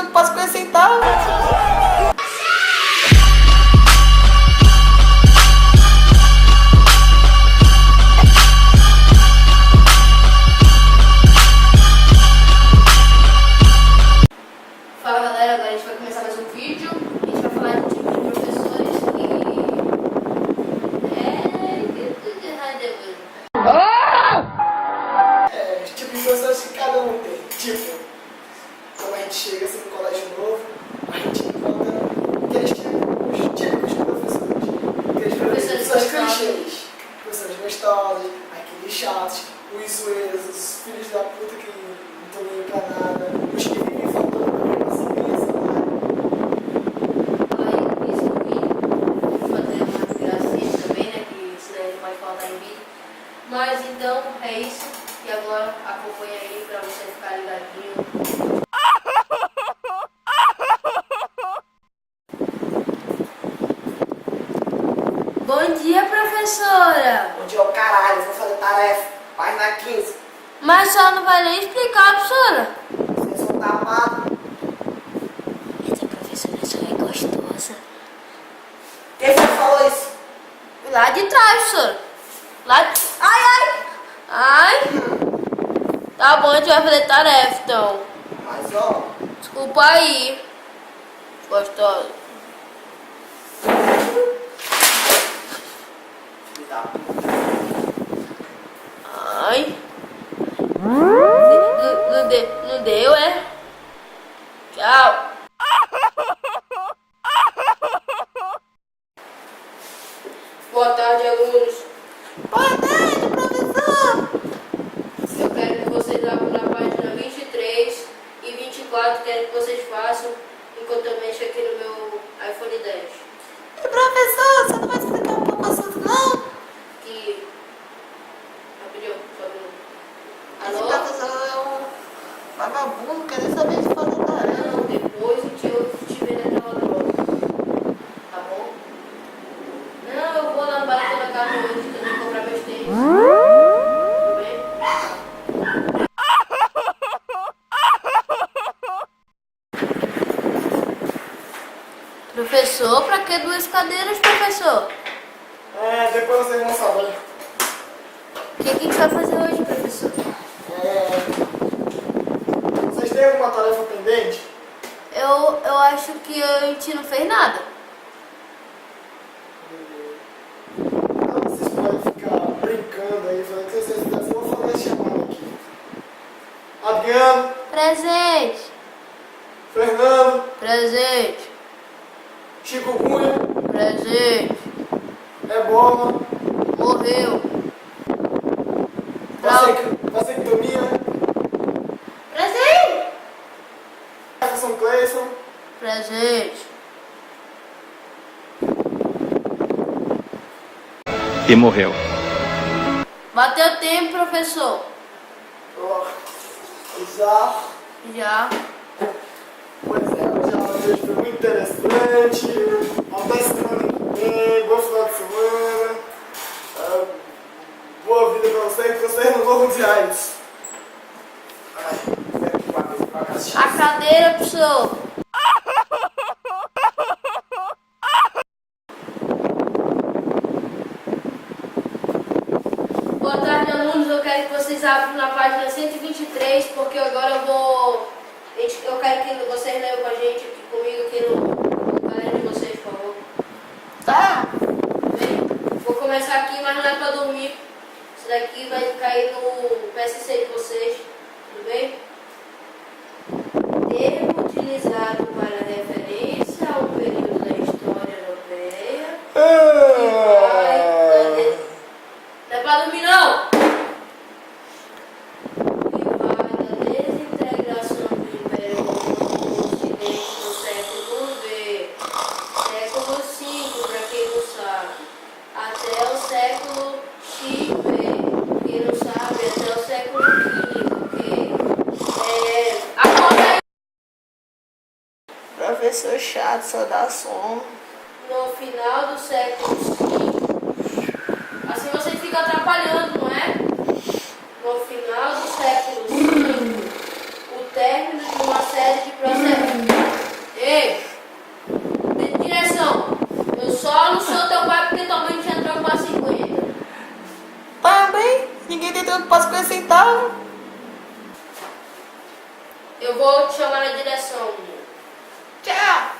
eu não posso acrescentar. Fala galera, agora a gente vai começar mais um vídeo. A gente vai falar de tipo de professores Os tipos de professores que cada um tem. Tipo, quando a gente chega assim no colégio novo, a gente encontra aqueles tipos típicos de professores. Aqueles professores clichês. Professores gostosos, aqueles chatos, os zoeiros, os filhos da puta que não estão nem pra nada, os que vivem falando pra mim assim mesmo. Mas então é isso. E agora acompanha aí pra você ficar ligadinho. Bom dia, professora! Bom dia, ô caralho, vou fazer tarefa. Página 15. Mas a senhora não vai nem explicar, professora. Vocês são tapados. Essa professora só é gostosa. Quem foi que falou isso? Lá de trás, professora. Lá de... Ai! Tá bom, a gente vai fazer tarefa, então. Mas ó, Desculpa aí. Gostosa. me dá. Ai. Não deu, é? Tchau. Boa tarde, alunos. Boa tarde, professor. Eu quero que vocês abram na página 23 e 24. Quero que vocês façam enquanto eu mexo aqui no meu iPhone 10. Professor, você não vai explicar um pouco o assunto, não? Que... Rapidinho, só um minuto. Esse Alô? professor é um vagabundo, não quer nem saber de fazer tarefa. Não, depois eu te ver naquela droga. Tá bom? Não, eu vou lá no bar da casa hoje também comprar meus tênis. Tudo bem? Professor, pra que 2 cadeiras, professor? Depois vocês vão saber. O que a gente vai fazer hoje, professor? Vocês têm alguma tarefa pendente? Eu acho que a gente não fez nada. Não, vocês podem ficar brincando aí, falando que vocês fizessem. Eu vou fazer a chamada aqui. Adriano, Presente. Fernando, Presente. Chico Cunha, Presente. Ebola, Morreu. vasectomia, Presente. Jefferson Clayson, Presente. E morreu. Bateu tempo, professor. já. Já. Pois é, hoje a aula de hoje foi muito interessante. Até semana que vem, bom final de semana. Boa vida pra vocês, que vocês não vão de AIDS. A cadeira, professor. Boa tarde, alunos. Eu quero que vocês abram na página 123, porque agora eu vou... Eu quero que vocês leiam com a gente, aqui comigo, aqui no caderno de vocês, por favor. Tá? Bem, vou começar aqui, mas não é pra dormir. Isso daqui vai cair no PSC de vocês, tudo bem? Termo utilizado para referência ao período da história europeia não é pra dormir, não! Que vai da desintegração do Império Romano no Ocidente no século V, século V, para quem não sabe, até o século XV, quem não sabe, até o século XV, ok? Acorda aí! Professor chato, só dá sono. No final do século V. Assim você fica atrapalhando, não é? No final do século V, o término de uma série de processos. tenho quase 50 centavos. Eu vou te chamar na direção. Tchau.